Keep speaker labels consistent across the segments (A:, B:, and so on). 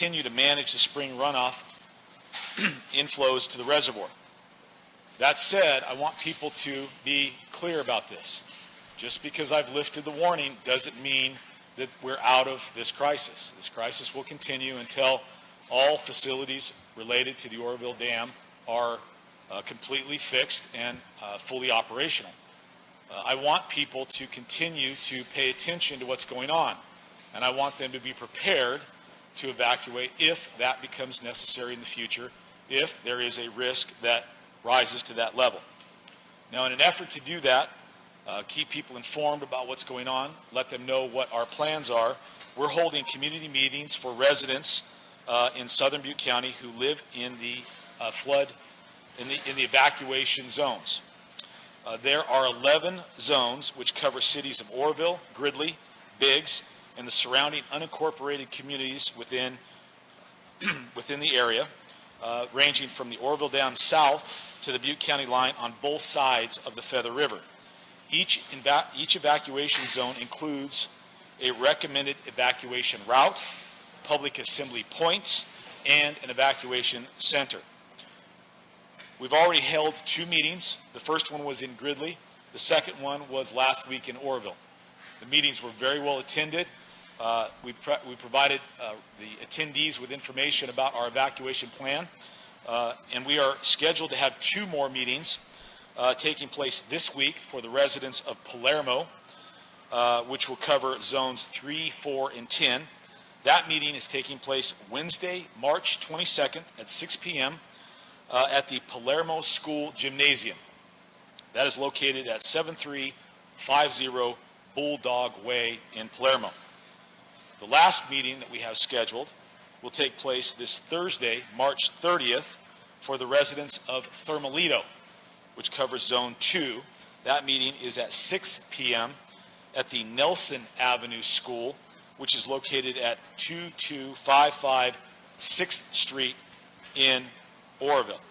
A: continue to manage the spring runoff inflows to the reservoir. That said, I want people to be clear about this. Just because I've lifted the warning doesn't mean that we're out of this crisis. This crisis will continue until all facilities related to the Oroville Dam are completely fixed and fully operational. I want people to continue to pay attention to what's going on, and I want them to be prepared to evacuate if that becomes necessary in the future, if there is a risk that rises to that level. Now, in an effort to do that, keep people informed about what's going on, let them know what our plans are, we're holding community meetings for residents in southern Butte County who live in the in the evacuation zones. There are 11 zones which cover cities of Oroville, Gridley, Biggs, and the surrounding unincorporated communities within the area, ranging from the Oroville Dam south to the Butte County line on both sides of the Feather River. Each evacuation zone includes a recommended evacuation route, public assembly points, and an evacuation center. We've already held 2 meetings. The first one was in Gridley. The second one was last week in Oroville. The meetings were very well attended. We provided the attendees with information about our evacuation plan, and we are scheduled to have 2 more meetings taking place this week for the residents of Palermo, which will cover zones 3, 4, and 10. That meeting is taking place Wednesday, March 22nd at 6 p.m. At the Palermo School Gymnasium. That is located at 7350 Bulldog Way in Palermo. The last meeting that we have scheduled will take place this Thursday, March 30th, for the residents of Thermalito, which covers Zone 2. That meeting is at 6 p.m. at the Nelson Avenue School, which is located at 2255 6th Street in Oroville.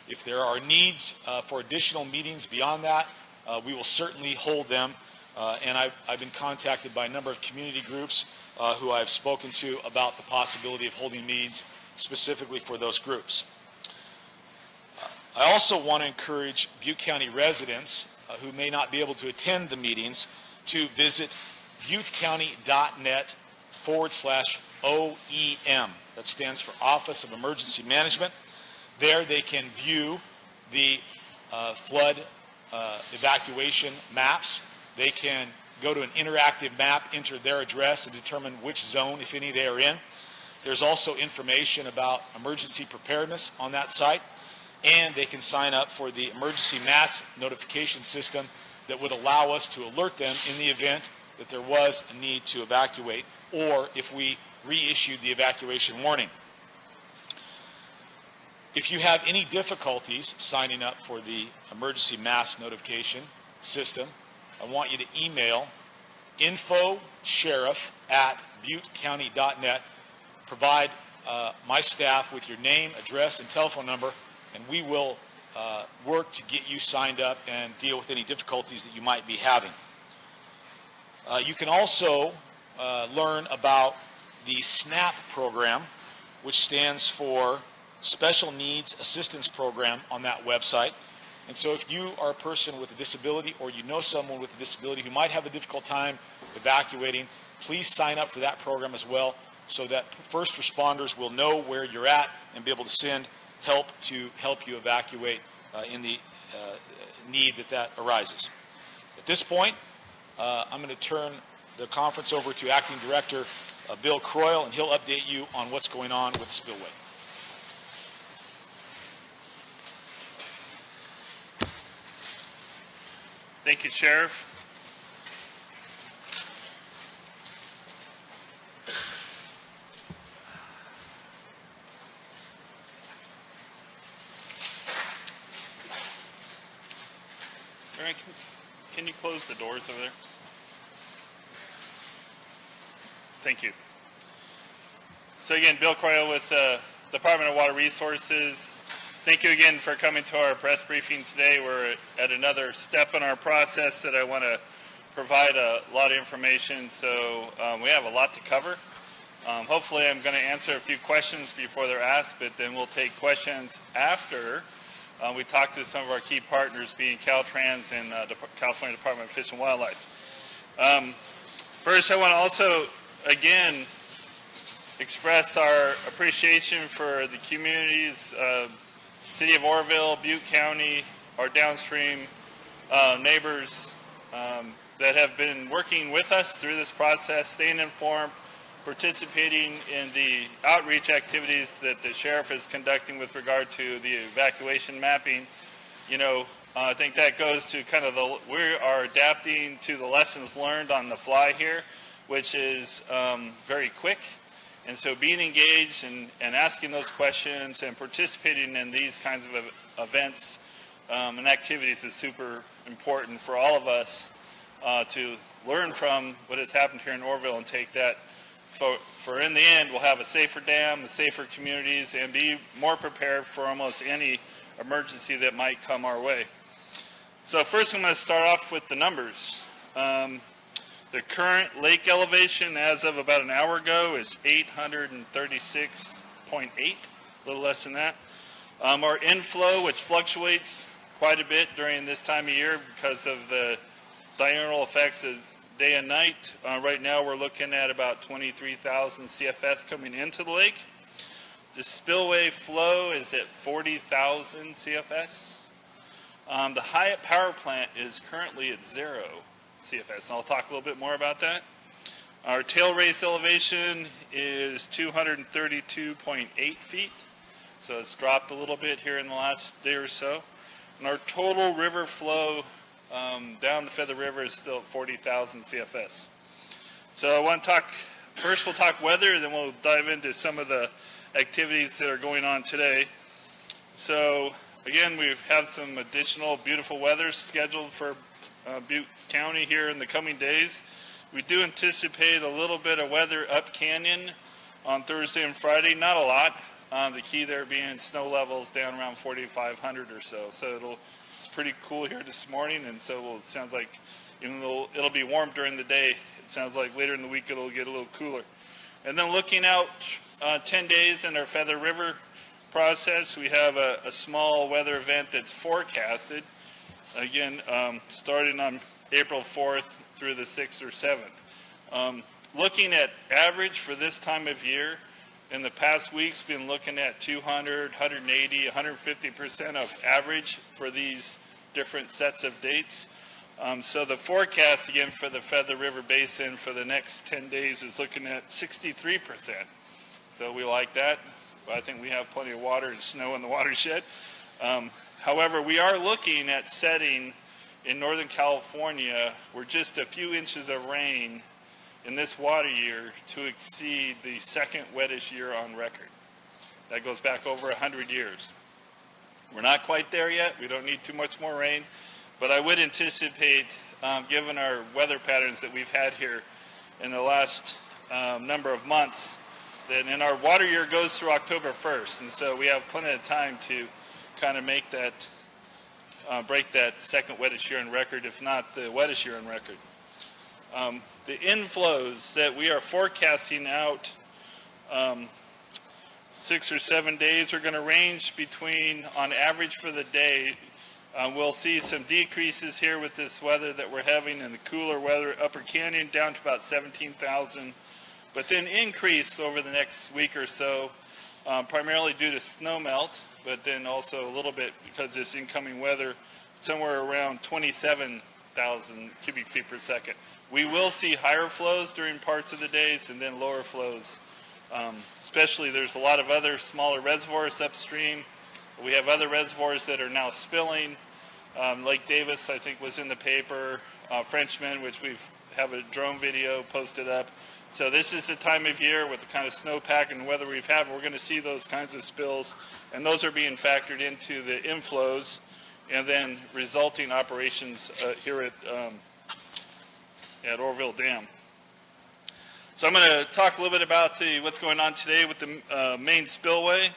A: If there are needs for additional meetings beyond that, we will certainly hold them. And I've been contacted by a number of community groups who I've spoken to about the possibility of holding meetings specifically for those groups. I also want to encourage Butte County residents who may not be able to attend the meetings to visit buttecounty.net/OEM. That stands for Office of Emergency Management. There they can view the flood evacuation maps. They can go to an interactive map, enter their address, and determine which zone, if any, they are in. There's also information about emergency preparedness on that site, and they can sign up for the emergency mass notification system that would allow us to alert them in the event that there was a need to evacuate, or if we reissued the evacuation warning. If you have any difficulties signing up for the emergency mass notification system, I want you to email infosheriff@buttecounty.net. Provide my staff with your name, address, and telephone number, and we will work to get you signed up and deal with any difficulties that you might be having. You can also learn about the SNAP program, which stands for Special Needs Assistance Program, on that website. And so if you are a person with a disability, or you know someone with a disability who might have a difficult time evacuating, please sign up for that program as well, so that first responders will know where you're at and be able to send help to help you evacuate in the need that arises. At this point, I'm going to turn the conference over to Acting Director Bill Croyle, and he'll update you on what's going on with Spillway.
B: Thank you, Sheriff. Aaron, can you close the doors over there? Thank you. So again, Bill Croyle with the Department of Water Resources. Thank you again for coming to our press briefing today. We're at another step in our process that I want to provide a lot of information. So we have a lot to cover, Hopefully I'm going to answer a few questions before they're asked, but then we'll take questions after we talk to some of our key partners, being Caltrans and the California Department of Fish and Wildlife. First, I want to also, again, express our appreciation for the communities, City of Oroville, Butte County, our downstream neighbors that have been working with us through this process, staying informed, participating in the outreach activities that the sheriff is conducting with regard to the evacuation mapping. You know, I think that goes to kind of we are adapting to the lessons learned on the fly here, which is very quick. And so being engaged and asking those questions and participating in these kinds of events and activities is super important for all of us to learn from what has happened here in Oroville and take that for in the end we'll have a safer dam, safer communities, and be more prepared for almost any emergency that might come our way. So first I'm going to start off with the numbers. The current lake elevation as of about an hour ago is 836.8, a little less than that. Our inflow, which fluctuates quite a bit during this time of year because of the diurnal effects of day and night. Right now we're looking at about 23,000 CFS coming into the lake. The spillway flow is at 40,000 CFS. The Hyatt power plant is currently at 0 CFS, and I'll talk a little bit more about that. Our tail race elevation is 232.8 feet, so it's dropped a little bit here in the last day or so. And our total river flow down the Feather River is still at 40,000 CFS. So I want to talk, first we'll talk weather, then we'll dive into some of the activities that are going on today. So again, we have some additional beautiful weather scheduled for Butte County here in the coming days. We do anticipate a little bit of weather up canyon on Thursday and Friday, not a lot. The key there being snow levels down around 4,500 or so. So it's pretty cool here this morning, and so it sounds like even though it'll be warm during the day, it sounds like later in the week it'll get a little cooler. And then looking out 10 days in our Feather River process, we have a small weather event that's forecasted, again, starting on April 4th through the 6th or 7th. Looking at average for this time of year, in the past weeks, been looking at 200, 180, 150% of average for these different sets of dates. So the forecast, again, for the Feather River Basin for the next 10 days is looking at 63%. So we like that. I think we have plenty of water and snow in the watershed. However, we are looking at setting in Northern California, we're just a few inches of rain in this water year to exceed the second wettest year on record. That goes back over 100 years. We're not quite there yet. We don't need too much more rain, but I would anticipate, given our weather patterns that we've had here in the last number of months, that in our water year goes through October 1st, and so we have plenty of time to kind of make that, break that second wettest year on record, if not the wettest year on record. The inflows that we are forecasting out 6 or 7 days are going to range between, on average for the day, we'll see some decreases here with this weather that we're having in the cooler weather, Upper Canyon down to about 17,000, but then increase over the next week or so, primarily due to snow melt, but then also a little bit because this incoming weather, somewhere around 27,000 cubic feet per second. We will see higher flows during parts of the days and then lower flows. Especially there's a lot of other smaller reservoirs upstream. We have other reservoirs that are now spilling. Lake Davis, I think, was in the paper. Frenchman, which we have a drone video posted up. So this is the time of year with the kind of snowpack and weather we've had, we're going to see those kinds of spills, and those are being factored into the inflows and then resulting operations here at Oroville Dam. So I'm going to talk a little bit about what's going on today with the main spillway.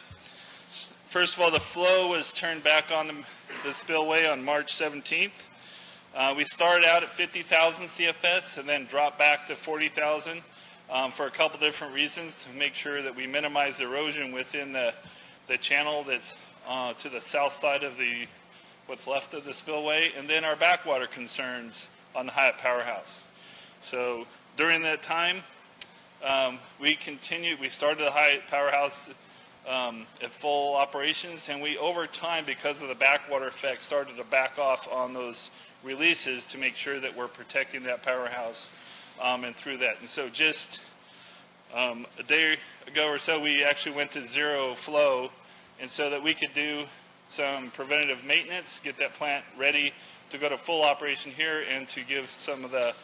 B: First of all, the flow was turned back on the spillway on March 17th. We started out at 50,000 CFS and then dropped back to 40,000. for a couple different reasons, to make sure that we minimize erosion within the channel that's to the south side of what's left of the spillway, and then our backwater concerns on the Hyatt Powerhouse. So during that time, we started the Hyatt Powerhouse at full operations, and we, over time, because of the backwater effect, started to back off on those releases to make sure that we're protecting that powerhouse and through that. And so just a day ago or so, we actually went to zero flow, and so that we could do some preventative maintenance, get that plant ready to go to full operation here, and to give some of the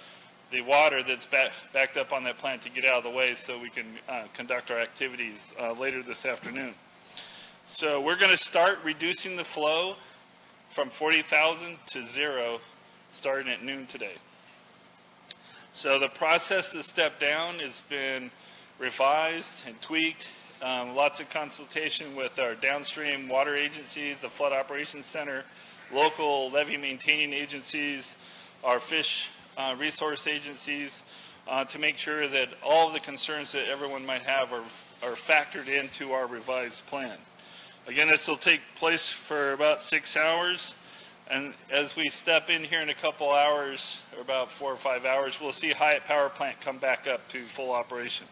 B: water that's backed up on that plant to get out of the way so we can conduct our activities later this afternoon. So we're going to start reducing the flow from 40,000 to zero starting at noon today. So the process to step down has been revised and tweaked. Lots of consultation with our downstream water agencies, the Flood Operations Center, local levee maintaining agencies, our fish resource agencies, to make sure that all of the concerns that everyone might have are factored into our revised plan. Again, this will take place for about 6 hours, and as we step in here in a couple hours, or about 4 or 5 hours, we'll see Hyatt Power Plant come back up to full operation.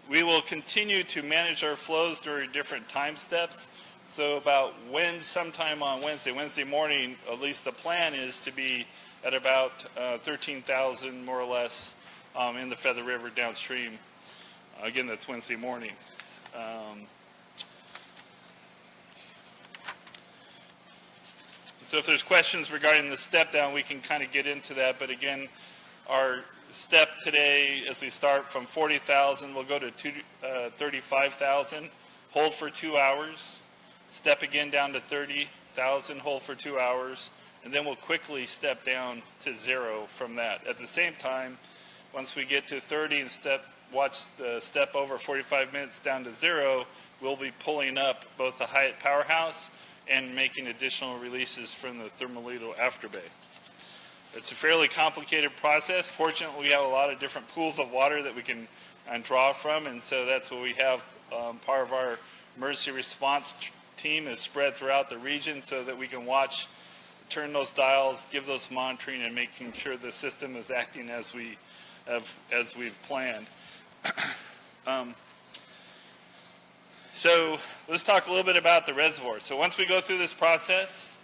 B: We will continue to manage our flows during different time steps. So about sometime on Wednesday morning, at least the plan is to be at about 13,000 more or less in the Feather River downstream. Again, that's Wednesday morning. So if there's questions regarding the step down, we can kind of get into that. But again, our step today, as we start from 40,000, we'll go to 35,000, hold for 2 hours. Step again down to 30,000, hold for 2 hours, and then we'll quickly step down to zero from that. At the same time, once we get to 30 and watch the step over 45 minutes down to zero, we'll be pulling up both the Hyatt Powerhouse and making additional releases from the Thermalito Afterbay. It's a fairly complicated process. Fortunately, we have a lot of different pools of water that we can draw from, and so that's what we have. Part of our emergency response team is spread throughout the region so that we can watch, turn those dials, give those monitoring, and making sure the system is acting as we've planned. So let's talk a little bit about the reservoir. So once we go through this process,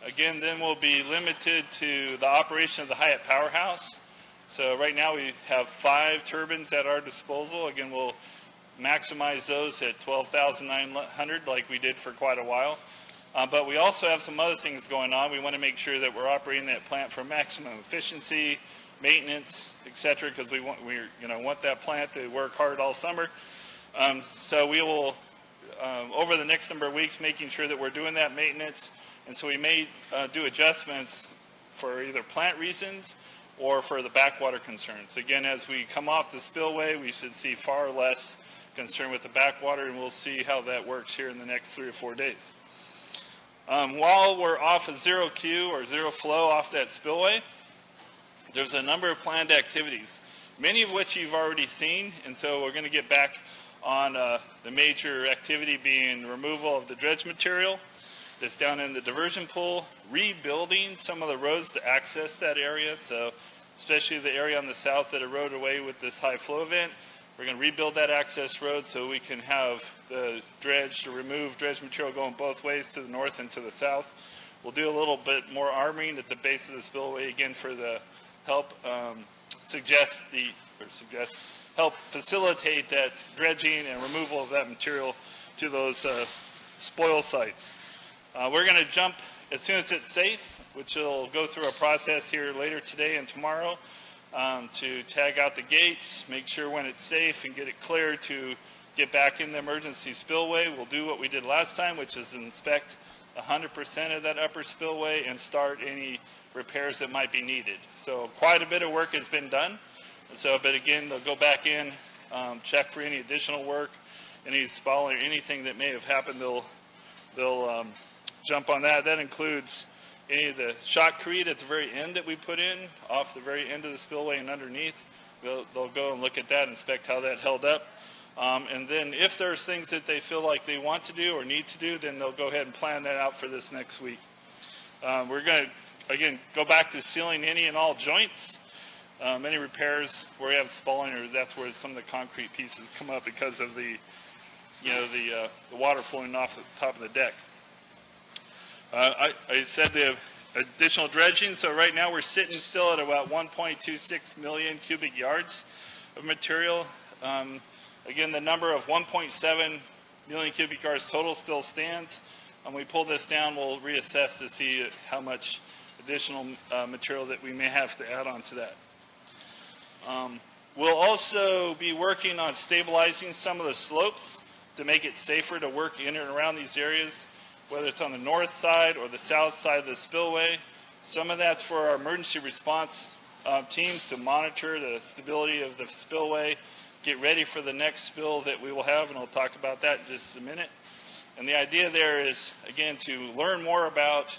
B: again, then we'll be limited to the operation of the Hyatt Powerhouse. So right now we have 5 turbines at our disposal. Again, we'll maximize those at 12,900 like we did for quite a while. But we also have some other things going on. We want to make sure that we're operating that plant for maximum efficiency, maintenance, etc., because we want that plant to work hard all summer. So we will, over the next number of weeks, making sure that we're doing that maintenance. And so we may do adjustments for either plant reasons or for the backwater concerns. Again, as we come off the spillway, we should see far less concern with the backwater, and we'll see how that works here in the next 3 or 4 days. While we're off of zero Q or zero flow off that spillway, there's a number of planned activities, many of which you've already seen, and so we're going to get back on the major activity being removal of the dredge material that's down in the diversion pool, rebuilding some of the roads to access that area, so especially the area on the south that eroded away with this high flow event. We're going to rebuild that access road so we can have the dredge to remove dredge material going both ways, to the north and to the south. We'll do a little bit more armoring at the base of the spillway, again, for the help help facilitate that dredging and removal of that material to those spoil sites. We're going to jump as soon as it's safe, which will go through a process here later today and tomorrow, to tag out the gates, make sure when it's safe, and get it cleared to get back in the emergency spillway. We'll do what we did last time, which is inspect 100% of that upper spillway and start any repairs that might be needed. So quite a bit of work has been done. But again, they'll go back in, check for any additional work, any spalling, anything that may have happened. They'll jump on that. That includes any of the shotcrete at the very end that we put in, off the very end of the spillway and underneath. They'll go and look at that, inspect how that held up. And then if there's things that they feel like they want to do or need to do, then they'll go ahead and plan that out for this next week. We're going to, again, go back to sealing any and all joints. Any repairs where we have spalling, or that's where some of the concrete pieces come up because of the water flowing off the top of the deck. I said the additional dredging, so right now we're sitting still at about 1.26 million cubic yards of material. Again, the number of 1.7 million cubic yards total still stands. When we pull this down, we'll reassess to see how much additional material that we may have to add on to that. We'll also be working on stabilizing some of the slopes to make it safer to work in and around these areas, whether it's on the north side or the south side of the spillway. Some of that's for our emergency response teams to monitor the stability of the spillway, get ready for the next spill that we will have, and I'll talk about that in just a minute. And the idea there is, again, to learn more about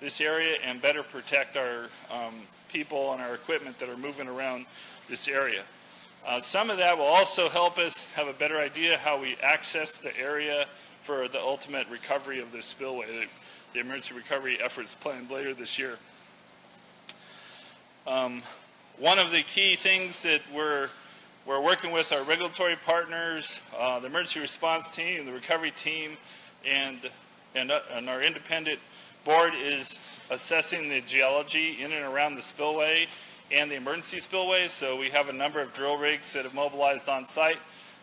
B: this area and better protect our people and our equipment that are moving around this area. Some of that will also help us have a better idea how we access the area for the ultimate recovery of this spillway, the emergency recovery efforts planned later this year. One of the key things that we're working with our regulatory partners, the emergency response team, the recovery team, and our independent board is assessing the geology in and around the spillway and the emergency spillway. So we have a number of drill rigs that have mobilized on site.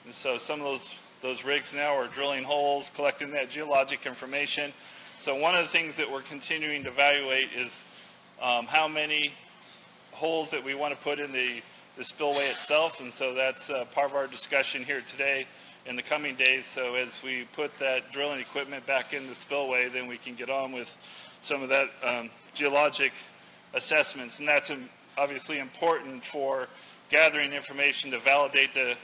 B: And so some of those rigs now are drilling holes, collecting that geologic information. So one of the things that we're continuing to evaluate is how many holes that we want to put in the spillway itself. And so that's part of our discussion here today in the coming days. So as we put that drilling equipment back in the spillway, then we can get on with some of that geologic assessments. And that's obviously important for gathering information to validate the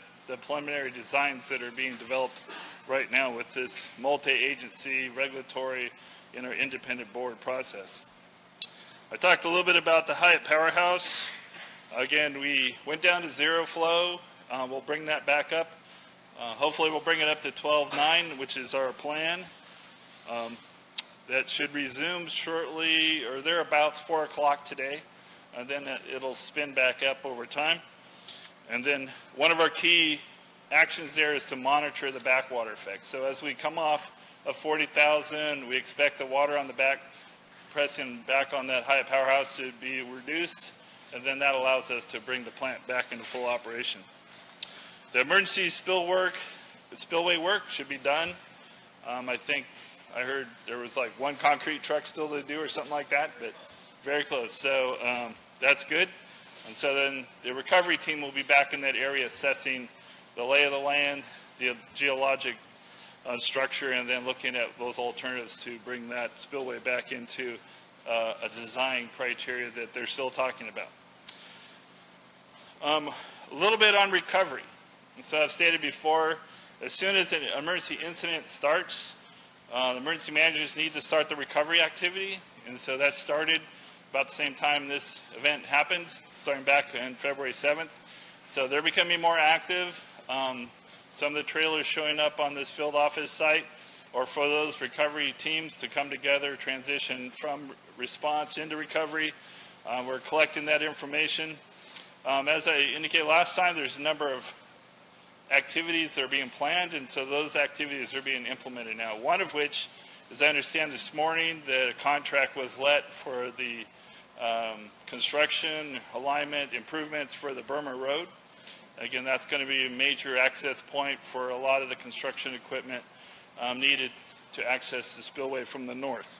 B: preliminary designs that are being developed right now with this multi-agency regulatory independent board process. I talked a little bit about the Hyatt Powerhouse. Again, we went down to zero flow. We'll bring that back up. Hopefully we'll bring it up to 12.9, which is our plan. That should resume shortly, or thereabouts 4 o'clock today. And then it'll spin back up over time. And then one of our key actions there is to monitor the backwater effect. So as we come off of 40,000, we expect the water on the back, pressing back on that Hyatt Powerhouse to be reduced. And then that allows us to bring the plant back into full operation. The emergency spillway work should be done. I think I heard there was like one concrete truck still to do or something like that, but very close. So that's good. And so then the recovery team will be back in that area assessing the lay of the land, the geologic structure, and then looking at those alternatives to bring that spillway back into a design criteria that they're still talking about. A little bit on recovery. And so I've stated before, as soon as an emergency incident starts, the emergency managers need to start the recovery activity. And so that started about the same time this event happened, starting back on February 7th. So they're becoming more active. Some of the trailers showing up on this field office site, or for those recovery teams to come together, transition from response into recovery. We're collecting that information. As I indicated last time, there's a number of activities that are being planned, and so those activities are being implemented now. One of which, as I understand this morning, the contract was let for the construction, alignment, improvements for the Burma Road. Again, that's going to be a major access point for a lot of the construction equipment needed to access the spillway from the north.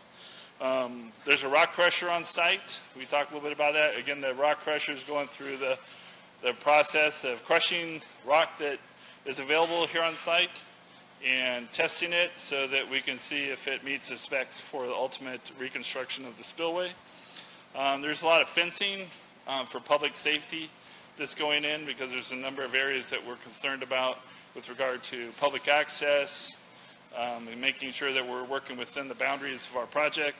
B: There's a rock crusher on site. We talked a little bit about that. Again, the rock crusher is going through the process of crushing rock that is available here on site and testing it so that we can see if it meets the specs for the ultimate reconstruction of the spillway. There's a lot of fencing for public safety that's going in because there's a number of areas that we're concerned about with regard to public access and making sure that we're working within the boundaries of our project.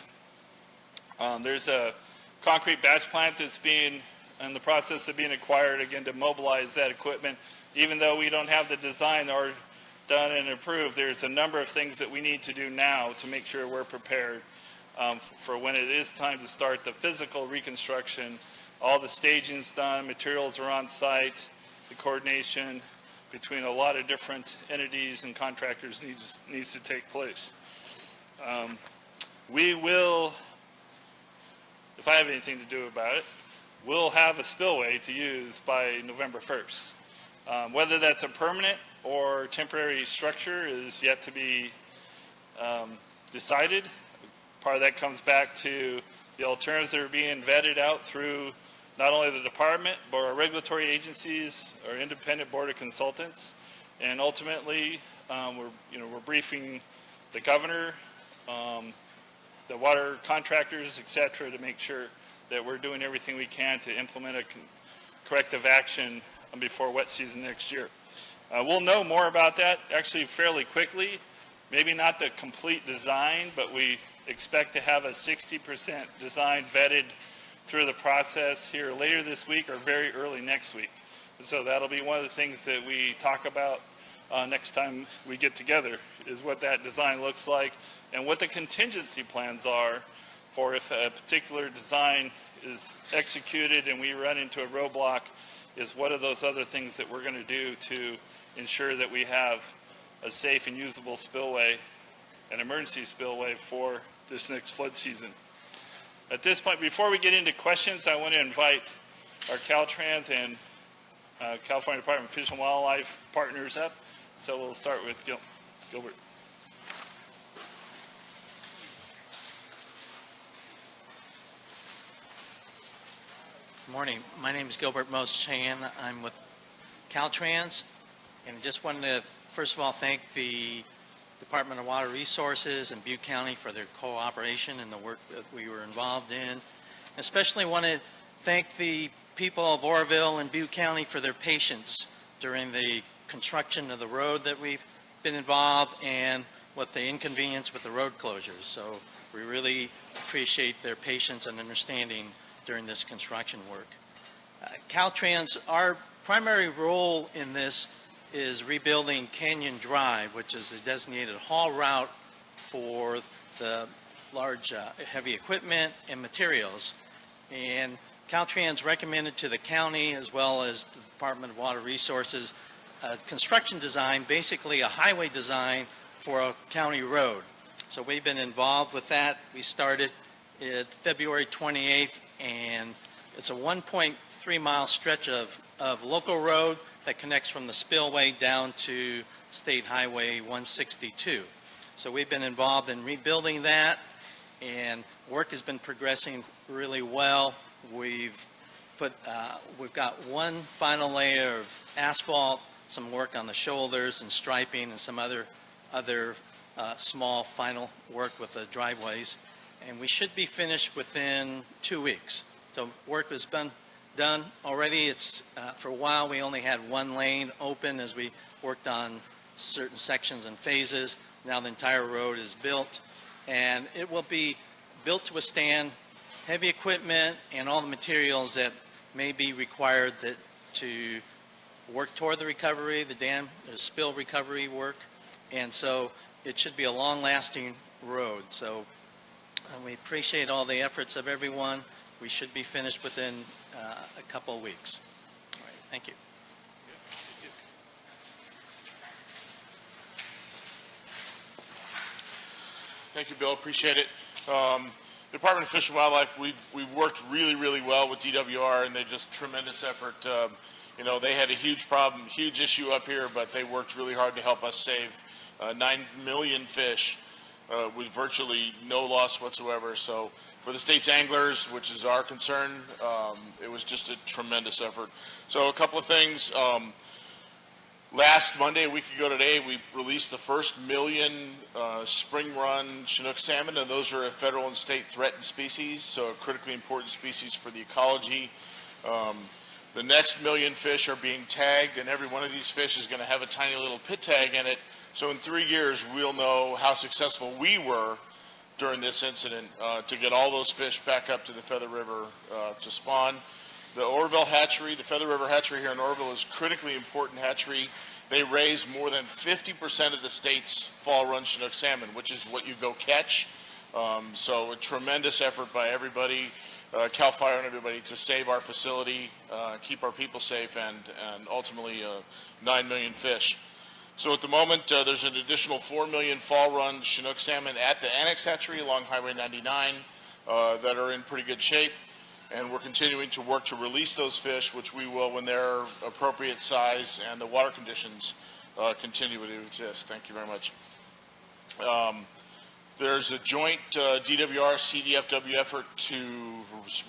B: There's a concrete batch plant that's being in the process of being acquired again to mobilize that equipment. Even though we don't have the design or done and approved, there's a number of things that we need to do now to make sure we're prepared for when it is time to start the physical reconstruction. All the staging's done, materials are on site, the coordination between a lot of different entities and contractors needs to take place. We will, if I have anything to do about it, we'll have a spillway to use by November 1st. Whether that's a permanent or temporary structure is yet to be decided. Part of that comes back to the alternatives that are being vetted out through not only the department, but our regulatory agencies, our independent board of consultants, and ultimately we're briefing the governor, the water contractors, et cetera, to make sure that we're doing everything we can to implement a corrective action before wet season next year. We'll know more about that actually fairly quickly. Maybe not the complete design, but we expect to have a 60% design vetted through the process here later this week or very early next week. So that'll be one of the things that we talk about next time we get together, is what that design looks like and what the contingency plans are for if a particular design is executed and we run into a roadblock, is what are those other things that we're going to do to ensure that we have a safe and usable spillway, an emergency spillway for this next flood season. At this point, before we get into questions, I want to invite our Caltrans and California Department of Fish and Wildlife partners up. So we'll start with Gilbert.
C: Good morning. My name is Gilbert Mose-Chan. I'm with Caltrans, and I just wanted to first of all thank the Department of Water Resources and Butte County for their cooperation and the work that we were involved in. Especially want to thank the people of Oroville and Butte County for their patience during the construction of the road that we've been involved and with the inconvenience with the road closures. So we really appreciate their patience and understanding during this construction work. Caltrans, our primary role in this is rebuilding Canyon Drive, which is the designated haul route for the large heavy equipment and materials. And Caltrans recommended to the county as well as the Department of Water Resources a construction design, basically a highway design for a county road. So we've been involved with that. We started February 28th, and it's a 1.3 mile stretch of local road that connects from the spillway down to State Highway 162. So we've been involved in rebuilding that, and work has been progressing really well. We've got one final layer of asphalt, some work on the shoulders and striping, and some other small final work with the driveways, and we should be finished within 2 weeks. So work has been done already. It's for a while we only had one lane open as we worked on certain sections and phases. Now the entire road is built, and it will be built to withstand heavy equipment and all the materials that may be required to work toward the recovery, the spill recovery work, and so it should be a long-lasting road. So we appreciate all the efforts of everyone. We should be finished within a couple of weeks. All right, thank you.
D: Thank you, Bill. Appreciate it. Department of Fish and Wildlife, we've worked really well with DWR, and they just tremendous effort. They had a huge problem, huge issue up here, but they worked really hard to help us save 9 million fish with virtually no loss whatsoever. So for the state's anglers, which is our concern, it was just a tremendous effort. So a couple of things. Last Monday, a week ago today, we released the first million spring run Chinook salmon, and those are a federal and state threatened species, so a critically important species for the ecology. The next million fish are being tagged, and every one of these fish is going to have a tiny little pit tag in it. So in 3 years, we'll know how successful we were during this incident to get all those fish back up to the Feather River to spawn. The Oroville hatchery, the Feather River hatchery here in Oroville, is critically important hatchery. They raise more than 50% of the state's fall run Chinook salmon, which is what you go catch. So a tremendous effort by everybody, CAL FIRE and everybody, to save our facility, keep our people safe, and ultimately 9 million fish. So at the moment, there's an additional 4 million fall run Chinook salmon at the Annex Hatchery along Highway 99 that are in pretty good shape. And we're continuing to work to release those fish, which we will when they're appropriate size and the water conditions continue to exist. Thank you very much. There's a joint DWR CDFW effort to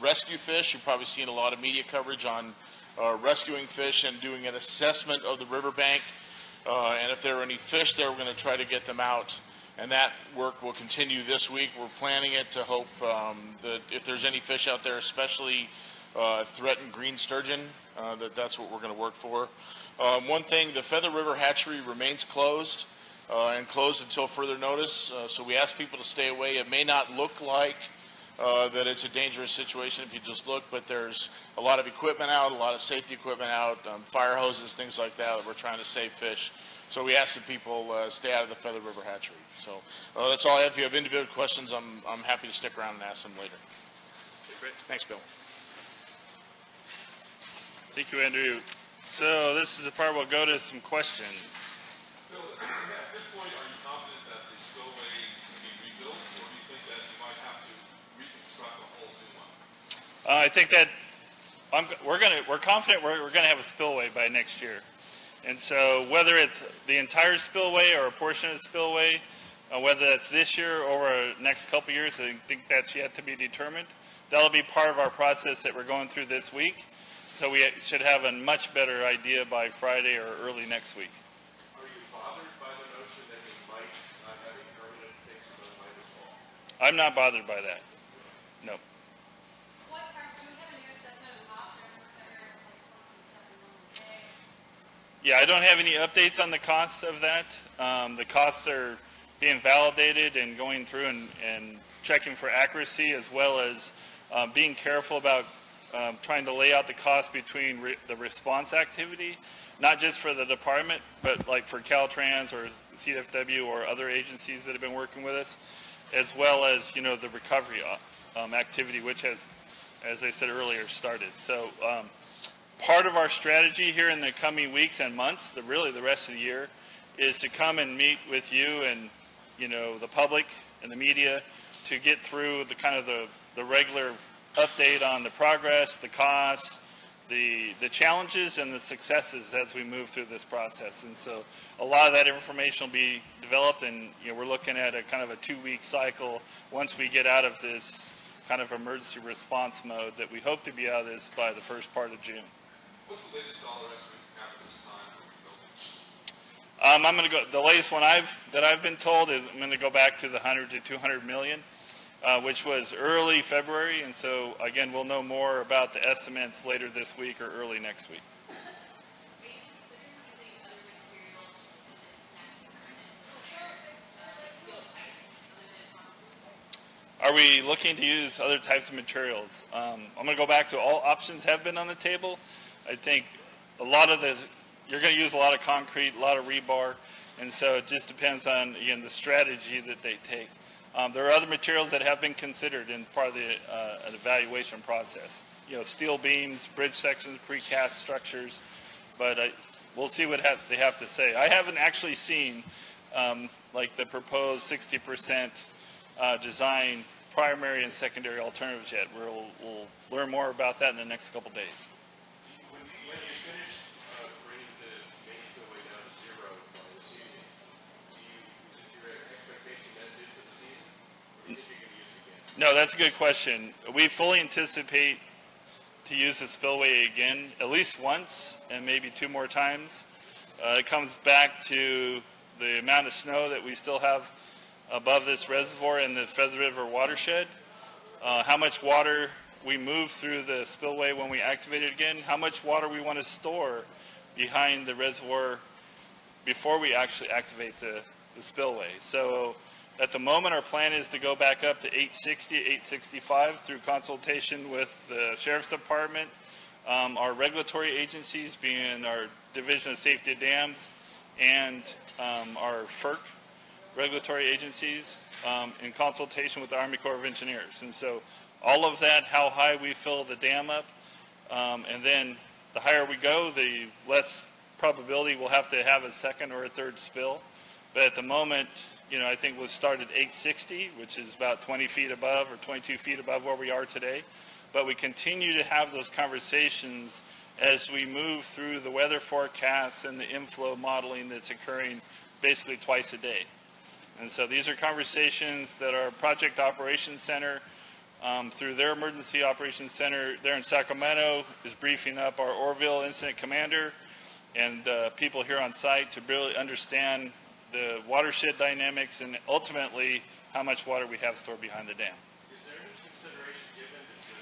D: rescue fish. You've probably seen a lot of media coverage on rescuing fish and doing an assessment of the riverbank. And if there are any fish there, we're going to try to get them out. And that work will continue this week. We're planning it to hope that if there's any fish out there, especially threatened green sturgeon, that's what we're going to work for. One thing, the Feather River hatchery remains closed and closed until further notice. So we ask people to stay away. It may not look like that it's a dangerous situation if you just look, but there's a lot of equipment out, a lot of safety equipment out, fire hoses, things like that. We're trying to save fish. So we ask that people stay out of the Feather River hatchery. So that's all I have. If you have individual questions, I'm happy to stick around and ask them later.
B: Okay, great.
D: Thanks, Bill.
B: Thank you, Andrew. So this is the part we'll go to some questions.
E: Bill, at this point, are you confident that the spillway can be rebuilt, or do you think that you might have to reconstruct a whole new one?
B: I think that we're confident we're going to have a spillway by next year. And so whether it's the entire spillway or a portion of the spillway, whether that's this year or next couple years, I think that's yet to be determined. That'll be part of our process that we're going through this week. So we should have a much better idea by Friday or early next week.
E: Are you bothered by the notion that you might not have a permanent fix but it might just fall?
B: I'm not bothered by that. No.
F: What part, do we have a new assessment of cost or like $1.7 million?
B: Yeah, I don't have any updates on the costs of that. The costs are being validated and going through and checking for accuracy, as well as being careful about trying to lay out the cost between the response activity, not just for the department, but like for Caltrans or CDFW or other agencies that have been working with us, as well as, the recovery activity, which has, as I said earlier, started. So part of our strategy here in the coming weeks and months, really the rest of the year, is to come and meet with you and, the public and the media to get through the regular update on the progress, the costs, the challenges, and the successes as we move through this process. And so a lot of that information will be developed, and we're looking at a kind of a 2-week cycle once we get out of this kind of emergency response mode that we hope to be out of this by the first part of June.
E: What's the latest dollar estimate after this time for rebuilding?
B: I'm going to go. The latest one I've been told is I'm going to go back to the 100 to 200 million, which was early February, and so again we'll know more about the estimates later this week or early next week.
F: Are you considering using other materials in this next permit?
B: Are we looking to use other types of materials? I'm going to go back to all options have been on the table. I think you're going to use a lot of concrete, a lot of rebar, and so it just depends on, again, the strategy that they take. There are other materials that have been considered in part of the an evaluation process. Steel beams, bridge sections, precast structures, but we'll see what they have to say. I haven't actually seen like the proposed 60% design primary and secondary alternatives yet. We'll learn more about that in the next couple days.
E: When you finish bringing the main spillway down to zero by this evening, is it your expectation that's it for the season? Or do you think you're going to use it again?
B: No, that's a good question. We fully anticipate to use the spillway again at least once and maybe 2 more times. It comes back to the amount of snow that we still have above this reservoir in the Feather River watershed, how much water we move through the spillway when we activate it again, how much water we want to store behind the reservoir before we actually activate the spillway. So At the moment, our plan is to go back up to 860, 865 through consultation with the Sheriff's Department, our regulatory agencies being our Division of Safety of Dams and our FERC regulatory agencies in consultation with the Army Corps of Engineers. And so all of that, how high we fill the dam up, and then the higher we go, the less probability we'll have to have a second or a third spill. But at the moment, I think we'll start at 860, which is about 20 feet above or 22 feet above where we are today. But we continue to have those conversations as we move through the weather forecasts and the inflow modeling that's occurring basically twice a day. And so these are conversations that our Project Operations Center, through their Emergency Operations Center there in Sacramento, is briefing up our Oroville Incident Commander and people here on site to really understand the watershed dynamics and ultimately how much water we have stored behind the dam.
E: Is there any consideration given to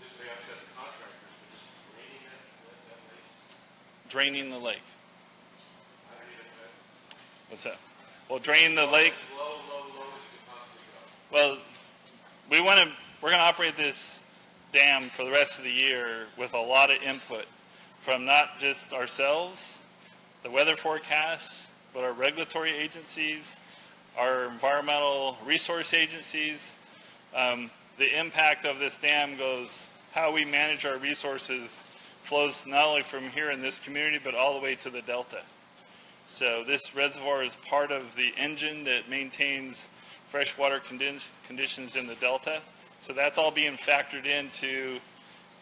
E: just may upset the contractors, but just draining that lake?
B: Draining the lake.
E: I don't even know.
B: What's that? Well, drain the lake.
E: As low as it could possibly go.
B: Well, we're going to operate this dam for the rest of the year with a lot of input from not just ourselves, the weather forecasts, but our regulatory agencies, our environmental resource agencies. The impact of this dam goes, how we manage our resources flows not only from here in this community, but all the way to the Delta. So this reservoir is part of the engine that maintains freshwater conditions in the Delta. So that's all being factored into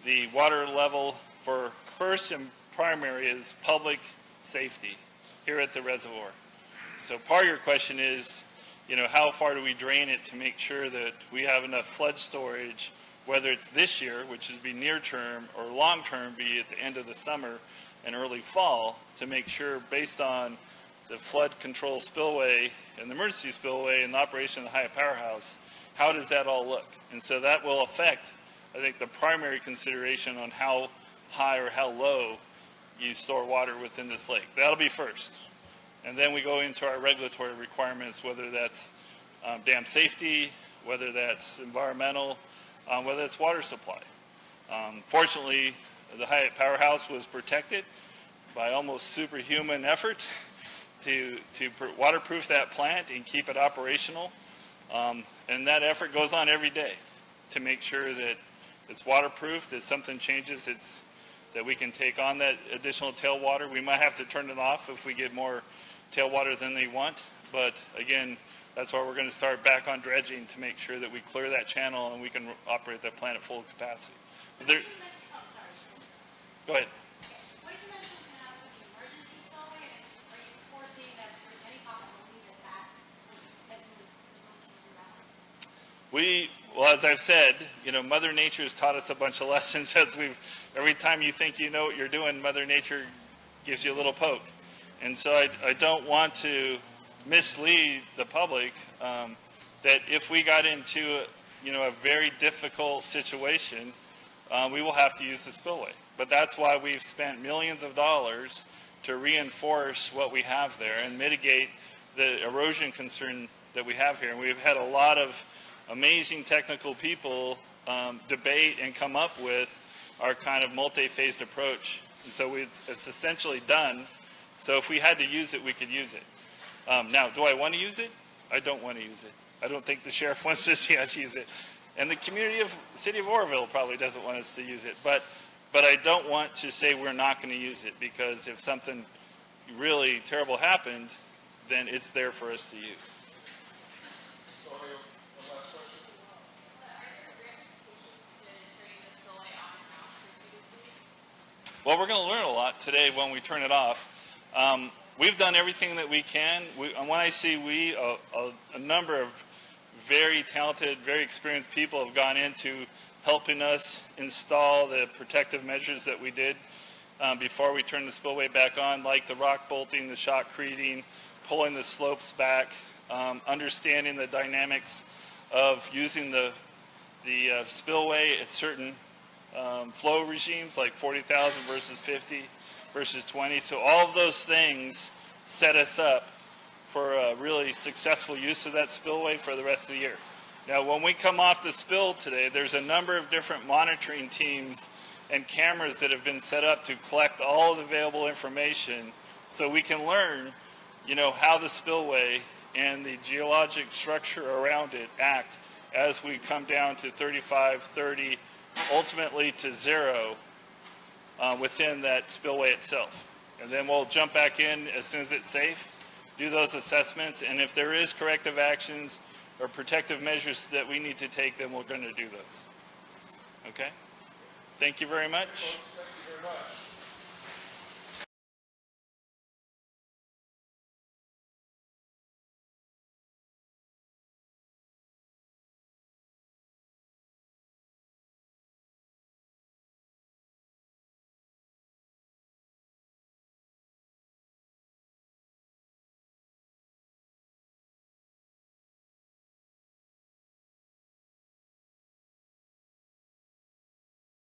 B: the water level for first and primary is public safety here at the reservoir. So part of your question is, how far do we drain it to make sure that we have enough flood storage, whether it's this year, which would be near term, or long term, be at the end of the summer and early fall, to make sure based on the flood control spillway and the emergency spillway and the operation of the Hyatt Powerhouse, how does that all look? And so that will affect, I think, the primary consideration on how high or how low you store water within this lake. That'll be first. And then we go into our regulatory requirements, whether that's dam safety, whether that's environmental, whether it's water supply. Fortunately, the Hyatt Powerhouse was protected by almost superhuman effort to waterproof that plant and keep it operational. And that effort goes on every day to make sure that it's waterproof, that something changes, that we can take on that additional tailwater. We might have to turn it off if we get more tailwater than they want. But again, that's why we're going to start back on dredging to make sure that we clear that channel and we can operate that plant at full capacity. There, go ahead.
F: What did you mention was going to happen with the emergency spillway, and are you foreseeing that there's any possibility that you would resort to using that?
B: Well, as I've said, Mother Nature has taught us a bunch of lessons every time you think you know what you're doing, Mother Nature gives you a little poke. And so I don't want to mislead the public that if we got into a very difficult situation, we will have to use the spillway. But that's why we've spent millions of dollars to reinforce what we have there and mitigate the erosion concern that we have here. And we've had a lot of amazing technical people debate and come up with our kind of multi-phased approach. And so it's essentially done. So if we had to use it, we could use it. Now, do I want to use it? I don't want to use it. I don't think the sheriff wants to see us use it. And the city of Oroville probably doesn't want us to use it. But I don't want to say we're not going to use it, because if something really terrible happened, then it's there for us to use.
F: Are there ramifications to turning the spillway on and off repeatedly?
B: Well, we're going to learn a lot today when we turn it off. We've done everything that we can. And when I say a number of very talented, very experienced people have gone into helping us install the protective measures that we did before we turned the spillway back on, like the rock bolting, the shotcreting, pulling the slopes back, understanding the dynamics of using the spillway at certain flow regimes, like 40,000 versus 50 versus 20. So all of those things set us up for a really successful use of that spillway for the rest of the year. Now, when we come off the spill today, there's a number of different monitoring teams and cameras that have been set up to collect all of the available information so we can learn, how the spillway and the geologic structure around it act as we come down to 35, 30, ultimately to zero within that spillway itself. And then we'll jump back in as soon as it's safe, do those assessments, and if there is corrective actions or protective measures that we need to take, then we're going to do those. Okay? Thank you very much.
E: Thank you very much.